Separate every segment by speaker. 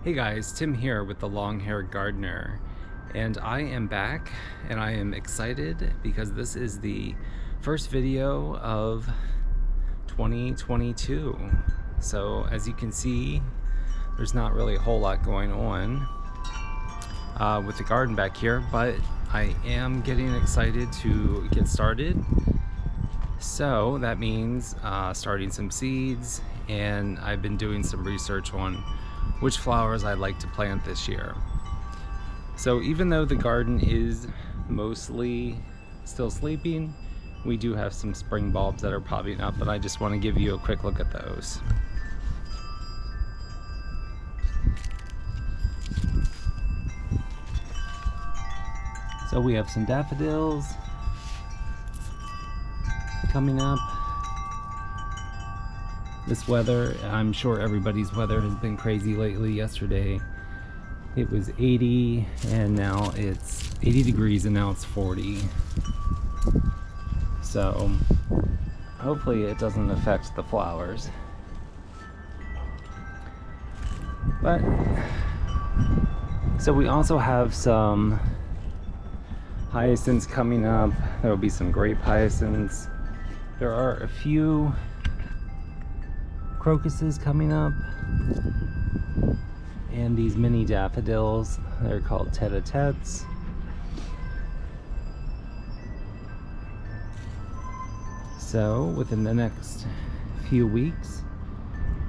Speaker 1: Hey guys, Tim here with the Long-Haired Gardener, and I am back and I am excited because this is the first video of 2022. So as you can see, there's not really a whole lot going on with the garden back here, but I am getting excited to get started. So that means starting some seeds, and I've been doing some research on which flowers I'd like to plant this year. So even though the garden is mostly still sleeping, we do have some spring bulbs that are popping up, but I just want to give you a quick look at those. So we have some daffodils coming up. This weather, I'm sure everybody's weather has been crazy lately. Yesterday it was 80 and now it's 80 degrees and now it's 40. So hopefully it doesn't affect the flowers. But so we also have some hyacinths coming up. There will be some grape hyacinths. There are a few crocuses coming up, and these mini daffodils, they're called tete-a-tetes. So within the next few weeks,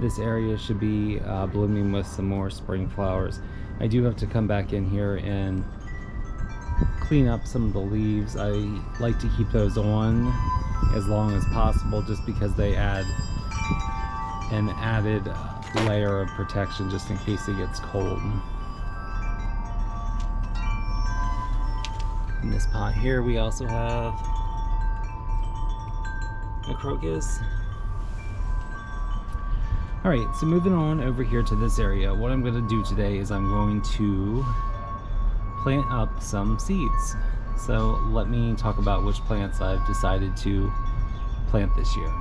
Speaker 1: this area should be blooming with some more spring flowers. I do have to come back in here and clean up some of the leaves. I like to keep those on as long as possible just because they add an added layer of protection just in case it gets cold. In this pot here we also have a crocus. Alright, so moving on over here to this area, what I'm going to do today is I'm going to plant up some seeds. So let me talk about which plants I've decided to plant this year.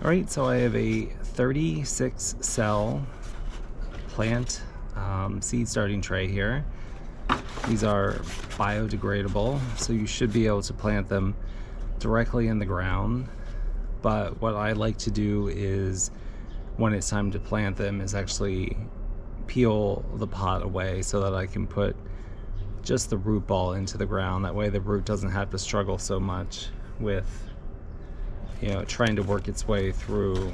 Speaker 1: Alright, so I have a 36 cell plant seed starting tray here. These are biodegradable, so you should be able to plant them directly in the ground. But what I like to do is, when it's time to plant them, is actually peel the pot away so that I can put just the root ball into the ground. That way the root doesn't have to struggle so much with, you know, trying to work its way through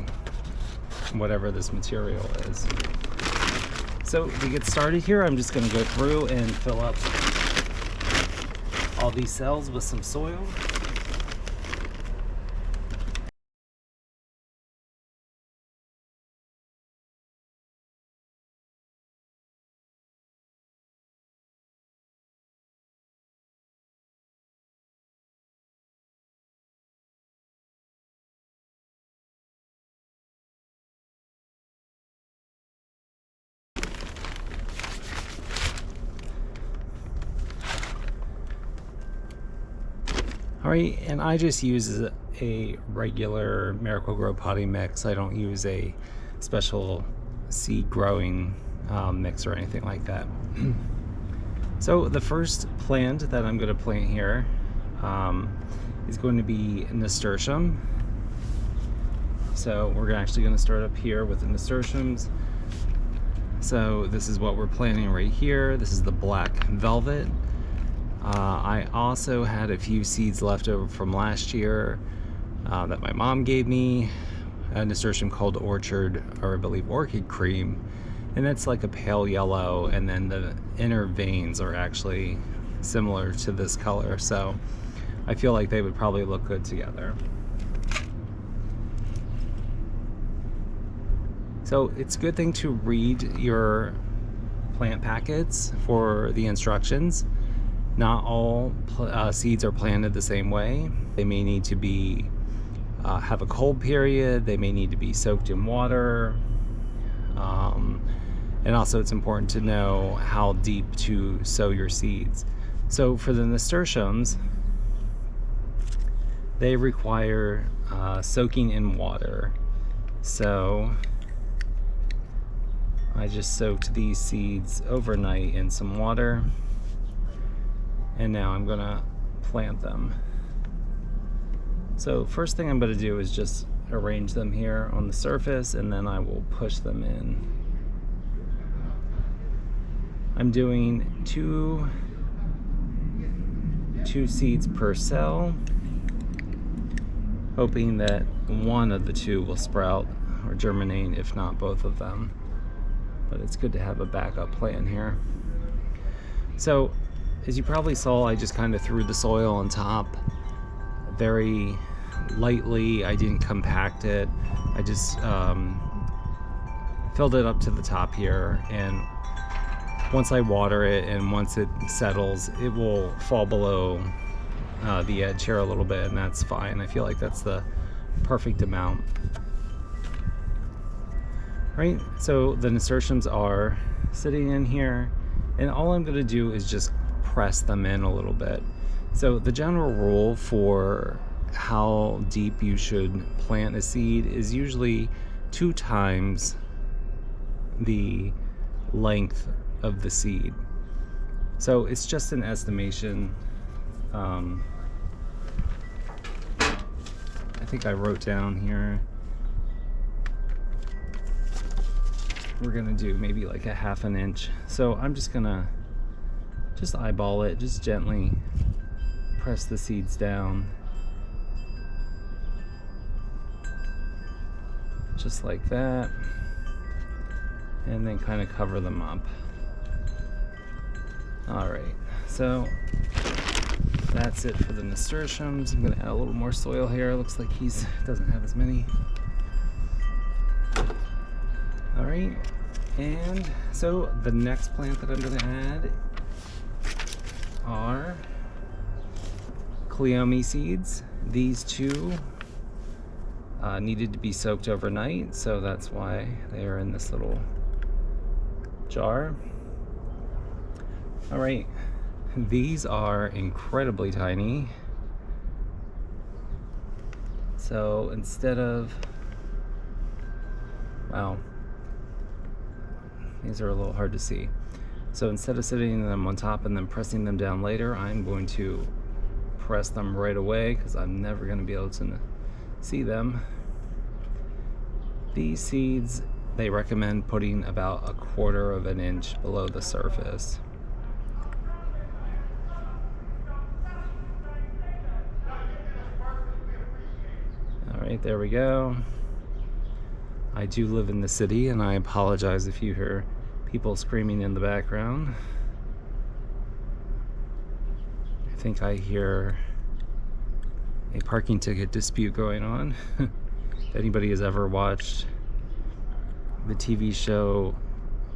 Speaker 1: whatever this material is. So to get started here, I'm just going to go through and fill up all these cells with some soil. Alright, and I just use a regular Miracle-Gro potting mix. I don't use a special seed growing mix or anything like that. So the first plant that I'm going to plant here is going to be nasturtium. So we're actually going to start up here with the nasturtiums. So this is what we're planting right here. This is the black velvet. I also had a few seeds left over from last year that my mom gave me, a nasturtium called Orchard, or I believe Orchid Cream, and it's like a pale yellow, and then the inner veins are actually similar to this color, so I feel like they would probably look good together. So it's a good thing to read your plant packets for the instructions. Not all seeds are planted the same way. They may need to be have a cold period. They may need to be soaked in water. And also it's important to know how deep to sow your seeds. So for the nasturtiums, they require soaking in water. So I just soaked these seeds overnight in some water, and now I'm gonna plant them. So first thing I'm gonna do is just arrange them here on the surface, and then I will push them in. I'm doing two seeds per cell, hoping that one of the two will sprout or germinate, if not both of them. But it's good to have a backup plan here. So as you probably saw, I just kind of threw the soil on top very lightly. I didn't compact it. I just filled it up to the top here, and once I water it and once it settles, it will fall below the edge here a little bit, and that's fine. I feel like that's the perfect amount. Right, so the nasturtiums are sitting in here, and all I'm going to do is just press them in a little bit. So the general rule for how deep you should plant a seed is usually 2 times the length of the seed. So it's just an estimation. I think I wrote down here, we're gonna do maybe like a 1/2 inch. So I'm just gonna eyeball it, just gently press the seeds down, just like that, and then kind of cover them up. All right, so that's it for the nasturtiums. I'm gonna add a little more soil here. Looks like he doesn't have as many. All right, and so the next plant that I'm gonna add are Cleome seeds. These two needed to be soaked overnight, so that's why they are in this little jar. All right, these are incredibly tiny. So instead of, wow, these are a little hard to see. So instead of sitting them on top and then pressing them down later, I'm going to press them right away because I'm never going to be able to see them. These seeds, they recommend putting about 1/4 inch below the surface. All right, there we go. I do live in the city, and I apologize if you hear people screaming in the background. I think I hear a parking ticket dispute going on. If anybody has ever watched the TV show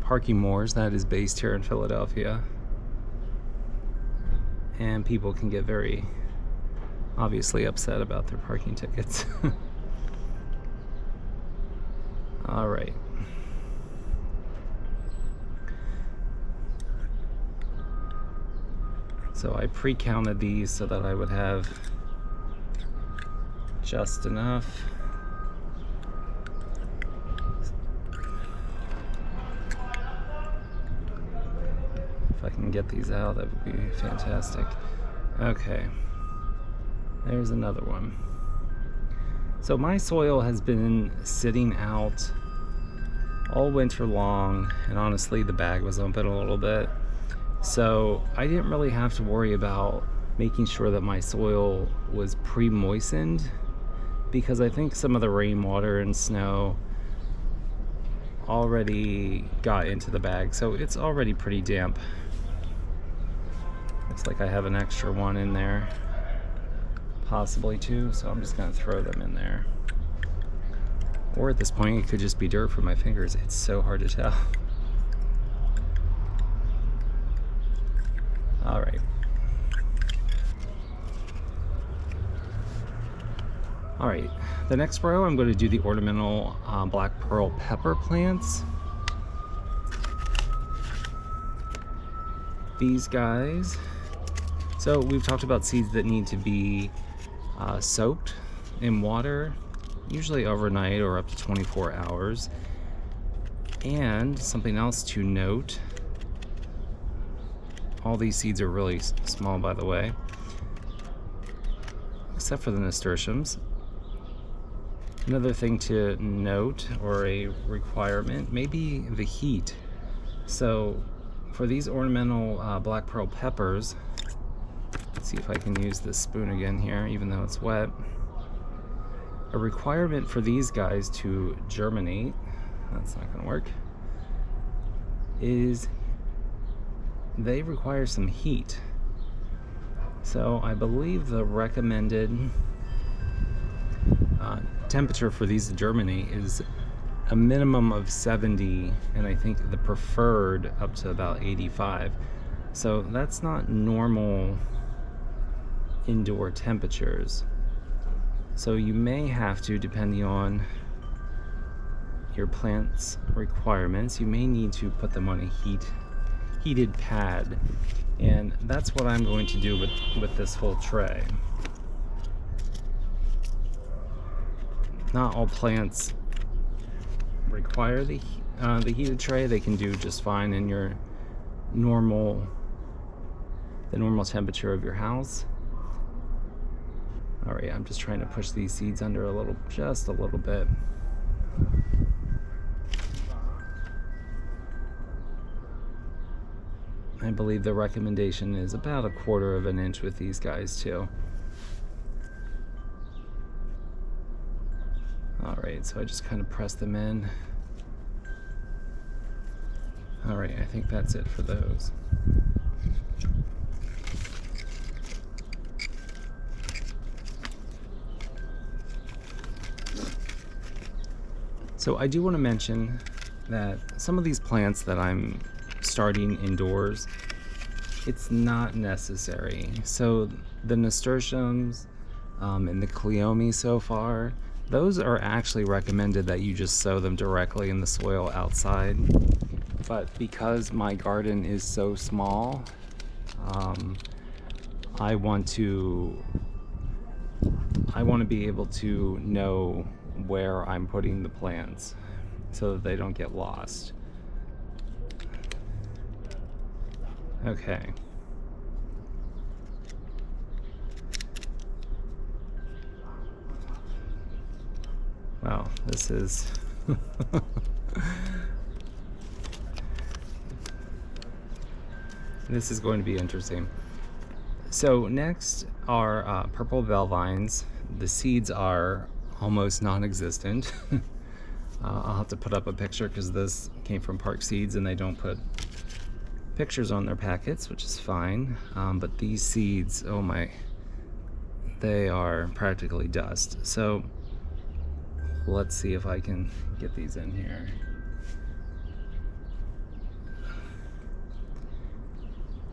Speaker 1: Parking Wars, that is based here in Philadelphia, and people can get very obviously upset about their parking tickets. All right. So I pre-counted these so that I would have just enough. If I can get these out, that would be fantastic. Okay, there's another one. So my soil has been sitting out all winter long, and honestly the bag was open a little bit, so I didn't really have to worry about making sure that my soil was pre-moistened, because I think some of the rainwater and snow already got into the bag, so it's already pretty damp. Looks like I have an extra one in there, possibly two, so I'm just gonna throw them in there. Or at this point it could just be dirt from my fingers. It's so hard to tell. All right. All right, the next row I'm going to do the ornamental black pearl pepper plants. These guys, so we've talked about seeds that need to be soaked in water, usually overnight or up to 24 hours. And something else to note, all these seeds are really small, by the way, except for the nasturtiums. Another thing to note, or a requirement, may be the heat. So for these ornamental black pearl peppers, let's see if I can use this spoon again here, even though it's wet. A requirement for these guys to germinate, that's not going to work, is they require some heat. So I believe the recommended temperature for these to germinate is a minimum of 70, and I think the preferred up to about 85. So that's not normal indoor temperatures. So you may have to, depending on your plant's requirements, you may need to put them on a heated pad. And that's what I'm going to do with this whole tray. Not all plants require the heated tray. They can do just fine in the normal temperature of your house. All right, I'm just trying to push these seeds under just a little bit. I believe the recommendation is about 1/4 of an inch with these guys too. All right, so I just kind of press them in. All right, I think that's it for those. So I do want to mention that some of these plants that I'm starting indoors, it's not necessary. So the nasturtiums and the Cleome so far, those are actually recommended that you just sow them directly in the soil outside. But because my garden is so small, I want to be able to know where I'm putting the plants so that they don't get lost. Okay. Wow, this is this is going to be interesting. So next are purple bell vines. The seeds are almost non-existent. I'll have to put up a picture because this came from Park Seeds and they don't put pictures on their packets, which is fine. But these seeds, oh my, they are practically dust. So let's see if I can get these in here.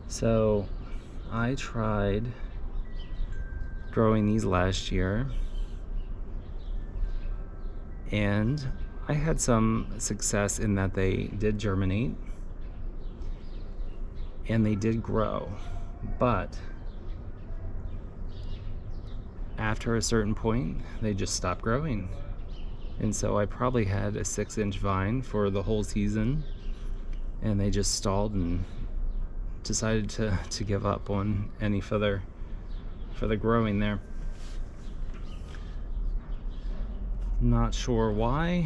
Speaker 1: So I tried growing these last year and I had some success in that they did germinate and they did grow, but after a certain point they just stopped growing. And so I probably had a 6-inch vine for the whole season and they just stalled and decided to give up on any further growing there. Not sure why.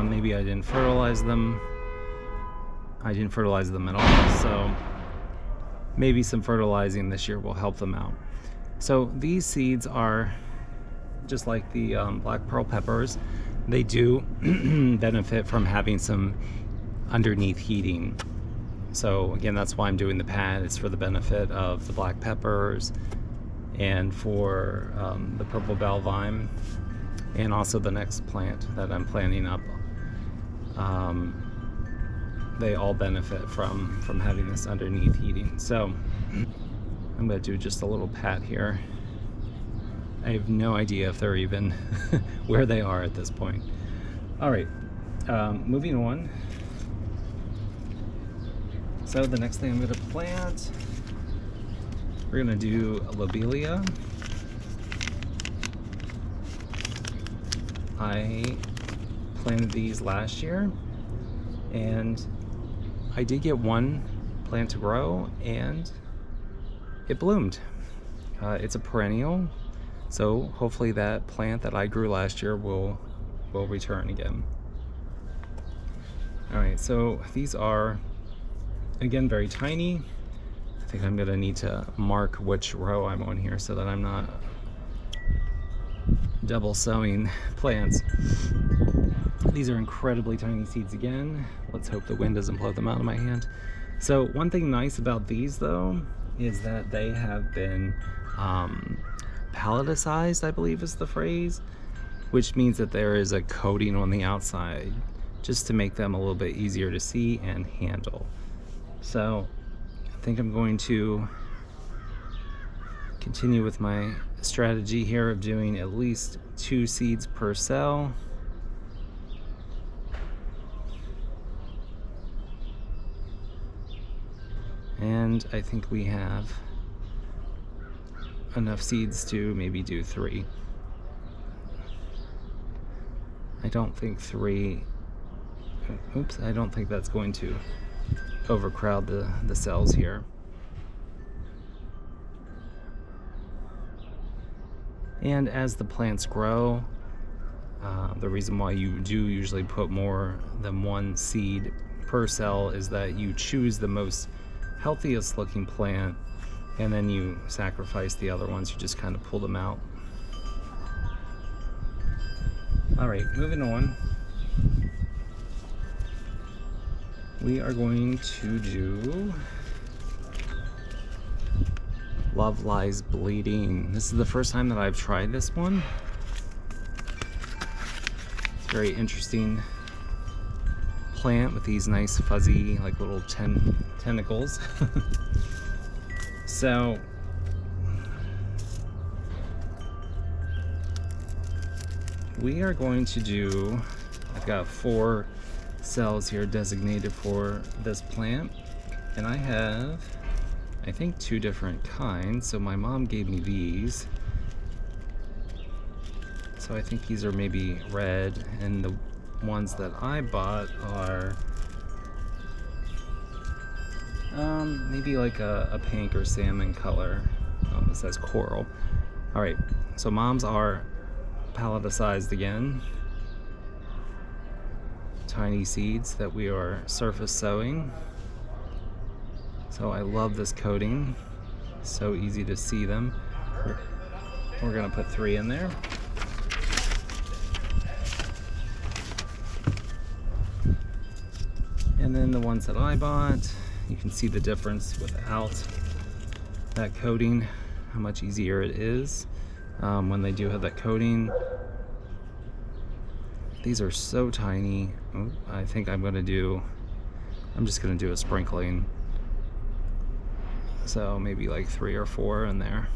Speaker 1: Maybe I didn't fertilize them. I didn't fertilize them at all, so maybe some fertilizing this year will help them out. So these seeds are just like the black pearl peppers. They do benefit from having some underneath heating. So again, that's why I'm doing the pad. It's for the benefit of the black peppers and for the purple bell vine, and also the next plant that I'm planting up. They all benefit from having this underneath heating. So I'm going to do just a little pat here. I have no idea if they're even where they are at this point. All right, moving on. So the next thing I'm going to plant, we're going to do a lobelia. I planted these last year And I did get one plant to grow, and it bloomed. It's a perennial, so hopefully that plant that I grew last year will return again. All right, so these are, again, very tiny. I think I'm gonna need to mark which row I'm on here so that I'm not double sowing plants. These are incredibly tiny seeds again. Let's hope the wind doesn't blow them out of my hand. So one thing nice about these though is that they have been palleticized, I believe is the phrase, which means that there is a coating on the outside just to make them a little bit easier to see and handle. So I think I'm going to continue with my strategy here of doing at least 2 seeds per cell. And I think we have enough seeds to maybe do 3. I don't think 3, oops, I don't think that's going to overcrowd the cells here. And as the plants grow, the reason why you do usually put more than 1 seed per cell is that you choose the most healthiest looking plant, and then you sacrifice the other ones. You just kind of pull them out. All right, moving on. We are going to do Lovelies Bleeding. This is the first time that I've tried this one. It's very interesting plant with these nice fuzzy like little tentacles. So we are going to do, I've got 4 cells here designated for this plant, and I have, I think, 2 different kinds. So my mom gave me these, so I think these are maybe red, and the ones that I bought are maybe like a pink or salmon color. Oh, it says coral. All right, so mom's are palleticized again. Tiny seeds that we are surface sowing. So I love this coating. So easy to see them. We're gonna put 3 in there. And then the ones that I bought, you can see the difference without that coating, how much easier it is when they do have that coating. These are so tiny. Oh, I think I'm just gonna do a sprinkling. So maybe like 3 or 4 in there.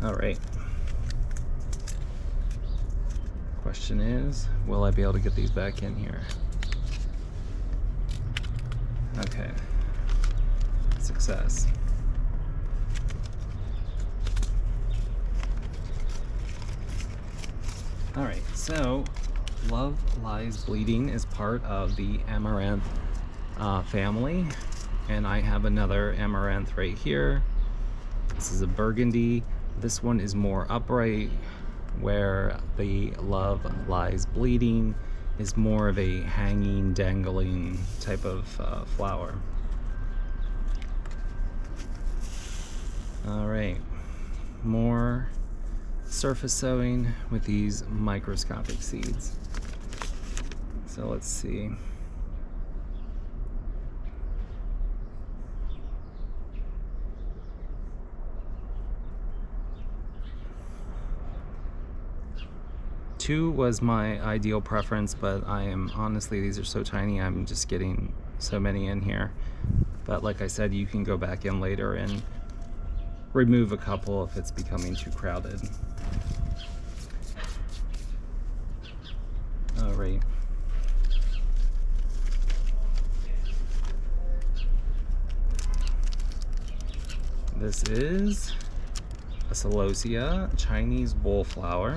Speaker 1: All right. Question is, will I be able to get these back in here? Okay, success. All right, so Lovelies Bleeding is part of the amaranth family, and I have another amaranth right here. This is a burgundy. This one is more upright, where the Lovelies Bleeding is more of a hanging, dangling type of flower. All right, more surface sowing with these microscopic seeds. So let's see. Two was my ideal preference, but I am honestly, these are so tiny, I'm just getting so many in here. But like I said, you can go back in later and remove a couple if it's becoming too crowded. All right. This is a celosia, Chinese bullflower.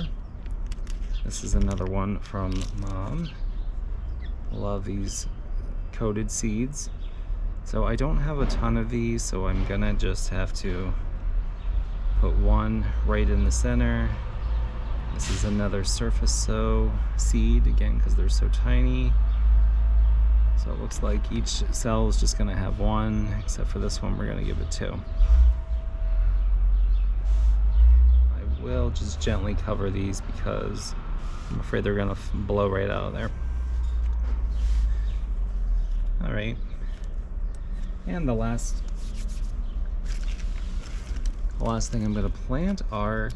Speaker 1: This is another one from Mom. Love these coated seeds. So I don't have a ton of these, so I'm gonna just have to put one right in the center. This is another surface sow seed, again, because they're so tiny. So it looks like each cell is just gonna have one, except for this one, we're gonna give it two. I will just gently cover these because I'm afraid they're gonna blow right out of there. All right, and the last thing I'm gonna plant are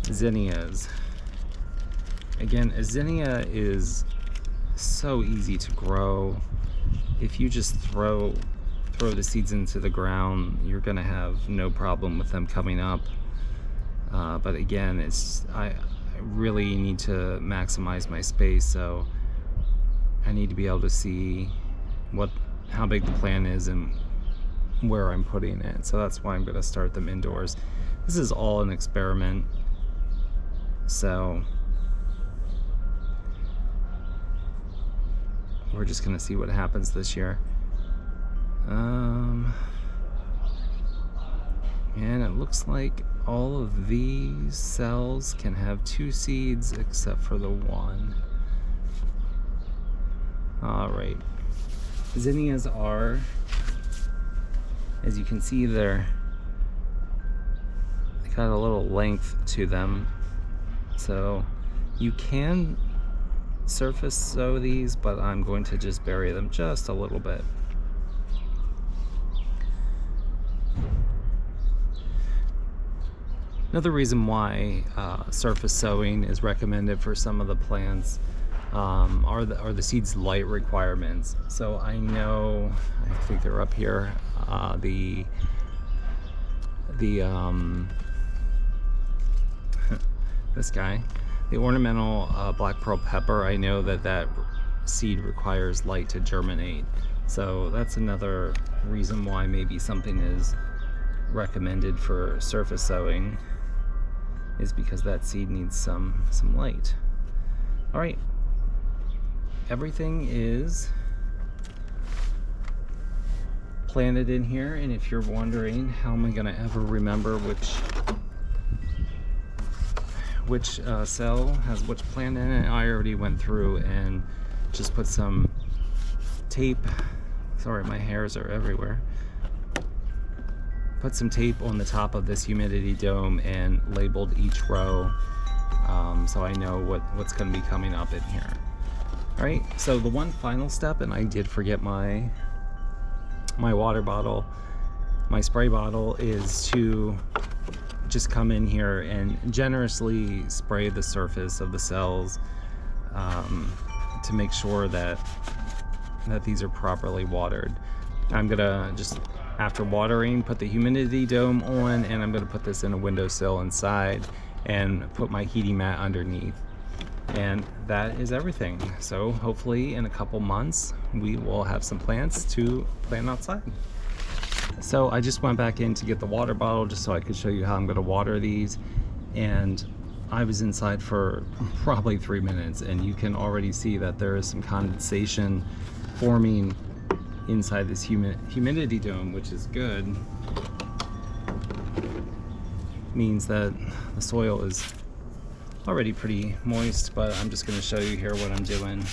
Speaker 1: zinnias. Again, a zinnia is so easy to grow. If you just throw the seeds into the ground, you're gonna have no problem with them coming up. But again, I really need to maximize my space, so I need to be able to see how big the plant is and where I'm putting it. So that's why I'm gonna start them indoors. This is all an experiment, so we're just gonna see what happens this year. And it looks like all of these cells can have two seeds except for the one. All right, zinnias are, as you can see, they got a little length to them, so you can surface sow these, but I'm going to just bury them just a little bit. Another reason why surface sowing is recommended for some of the plants are the seeds' light requirements. So I think they're up here. This guy, the ornamental black pearl pepper, I know that seed requires light to germinate. So that's another reason why maybe something is recommended for surface sowing, is because that seed needs some light. All right, everything is planted in here, and if you're wondering how am I gonna ever remember which cell has which plant in it, I already went through and just put some tape. Sorry, my hairs are everywhere. Put some tape on the top of this humidity dome and labeled each row, so I know what's going to be coming up in here. All right, so the one final step, and I did forget my water bottle, my spray bottle, is to just come in here and generously spray the surface of the cells to make sure that these are properly watered. I'm gonna just, after watering, put the humidity dome on, and I'm gonna put this in a windowsill inside and put my heating mat underneath. And that is everything. So hopefully in a couple months we will have some plants to plant outside. So I just went back in to get the water bottle just so I could show you how I'm gonna water these, and I was inside for probably 3 minutes, and you can already see that there is some condensation forming inside this humidity dome, which is good. Means that the soil is already pretty moist, but I'm just going to show you here what I'm doing.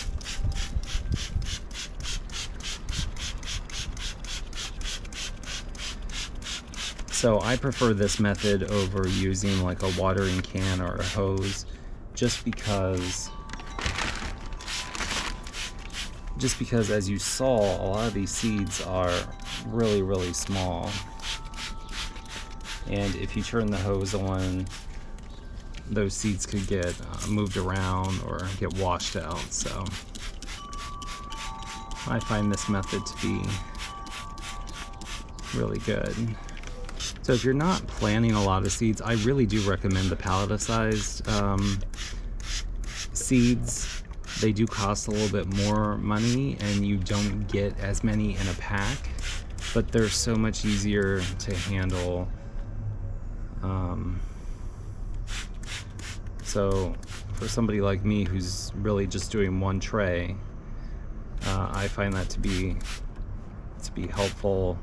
Speaker 1: So I prefer this method over using like a watering can or a hose, just because as you saw, a lot of these seeds are really small, and if you turn the hose on, those seeds could get moved around or get washed out. So I find this method to be really good. So if you're not planting a lot of seeds, I really do recommend the pallet-sized seeds. They do cost a little bit more money, and you don't get as many in a pack, but they're so much easier to handle. So for somebody like me who's really just doing one tray, I find that to be helpful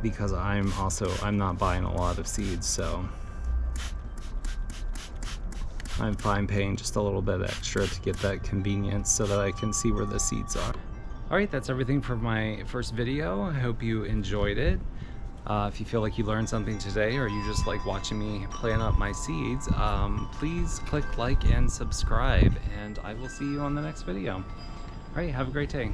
Speaker 1: because I'm not buying a lot of seeds, so I'm fine paying just a little bit extra to get that convenience so that I can see where the seeds are. Alright, that's everything for my first video. I hope you enjoyed it. If you feel like you learned something today, or you just like watching me plant up my seeds, please click like and subscribe, and I will see you on the next video. Alright, have a great day.